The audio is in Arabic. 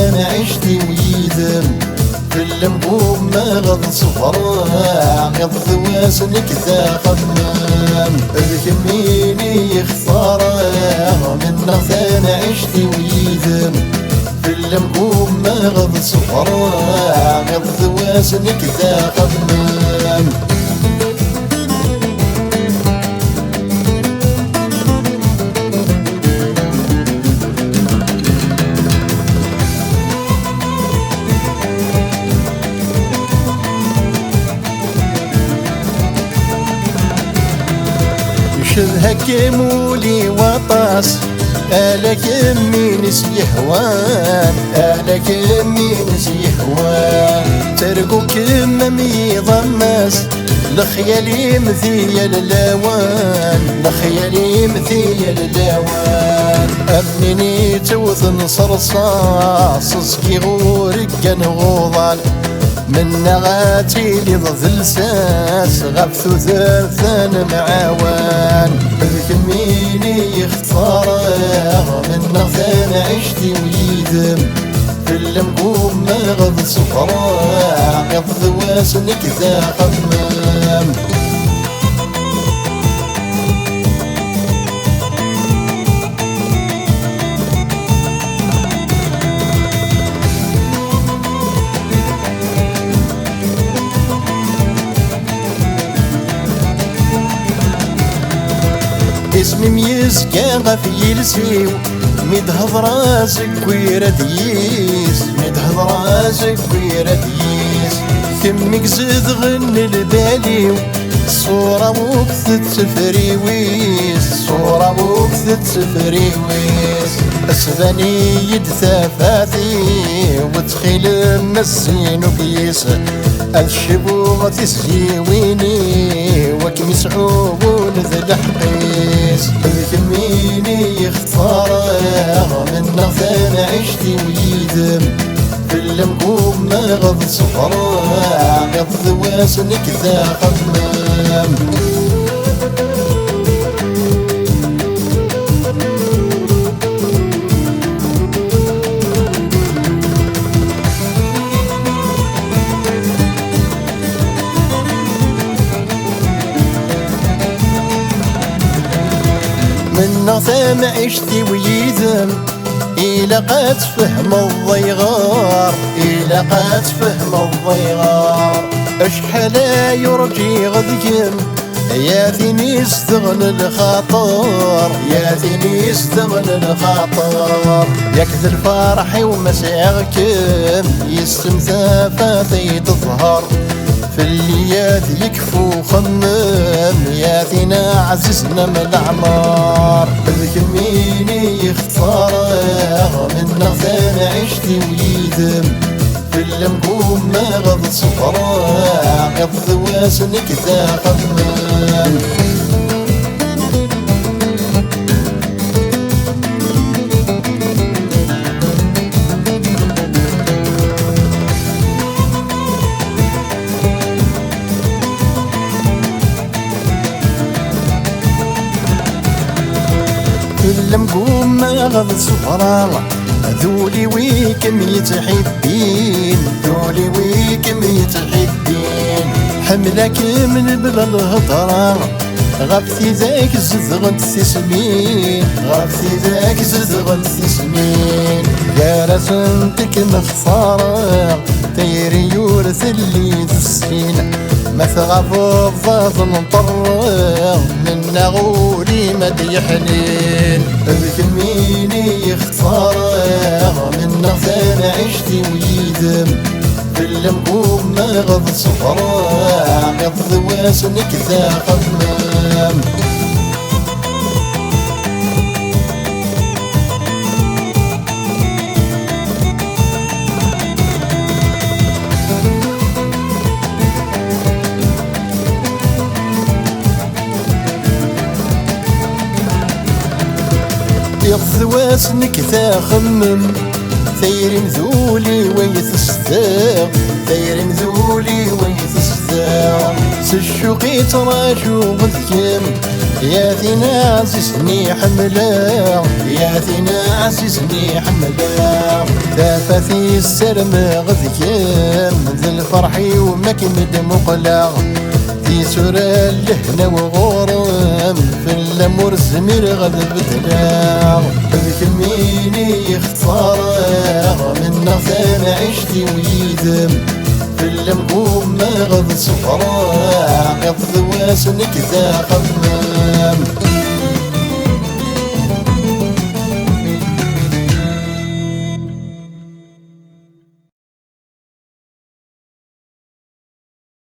ثاني عشتي ويدم في المقوم ما غض صفرا غض ثواسنك ذا خمام الكميني يختارا من ثاني عشتي ويدم في المقوم ما غض صفرا غض ثواسنك ذا خمام شذهك مولي وطاس آلك مين سيهوان آلك مين سيهوان ترقوك ممي ضماس لخيالي مثيل اللوان لخيالي مثيل اللوان أبنيني توثن صرصاص سكي غورك كان غوضان من نغاتي لضذ لساس غبث ثلاثان معاوان الكميني يختار من نغثان عشتي ويدم في المقوم ما غض صفرا غض واسنك ذا خمام اسمي ميزكا غفي يلسيو ميدهض راسك ويرديس ميدهض راسك ويرديس كمك زيد غن الباليو صورة وكثت فريويس صورة وكثت فريويس اسباني يدثافاتي وتخيل مسين وكيس الشبوغة تسجيويني وكم يسعوبون ذا الحقيس الكميني يختار من نغثان عشتي ويدم في المقوم ما غض صفرا غض واسنك ذا خمام من نغثان عشتي ويدم إلى قد فهم الضيغار إلى قد فهم الضيغار أشحال يرجي غذيم يا ثيني استغنى الخاطر يا ثيني استغنى الخاطر يكثر فرحي ومساغكم يستمثى فاتي تظهر في الليات يكفو خمم يا ثينا عززنا من الأعمار الكميني يختار من نغثان عشتي ويدم في المقوم ما غض صفرا غض واسنك ذا خمام المقوم ما غض صفرا ذولي ويكم يتحبين ذولي ويكم يتحبين حملك من بلا الهضرة غبثي ذاك زذغن تسمين غبثي ذاك زذغن تسمين يا رسنتك مخسارة تيري يورث اللي تسكين ما ثغف الضغط مطر من نغولي مدي حنين الكميني يختار من نغثان عشتي ويدم في المقوم ما غض صفرا غض واسنك ذا خمام يغض واسنك ذا خمم ثير مذولي ويث الصداق ثير مذولي ويث الصداق سشوقي تراجو غذكم يا ثينا عزيزني حملا يا ثينا عزيزني حملا ثافثي السرم غذكم ذي الفرحي وما كمد مقلع في سورة اللهنا وغورم في الأمور الزمير غد بدلاغ بكميني اختار من نغثان عشتي ويدم في المقوم ما غد صفراء قد ذواس نكذا خمام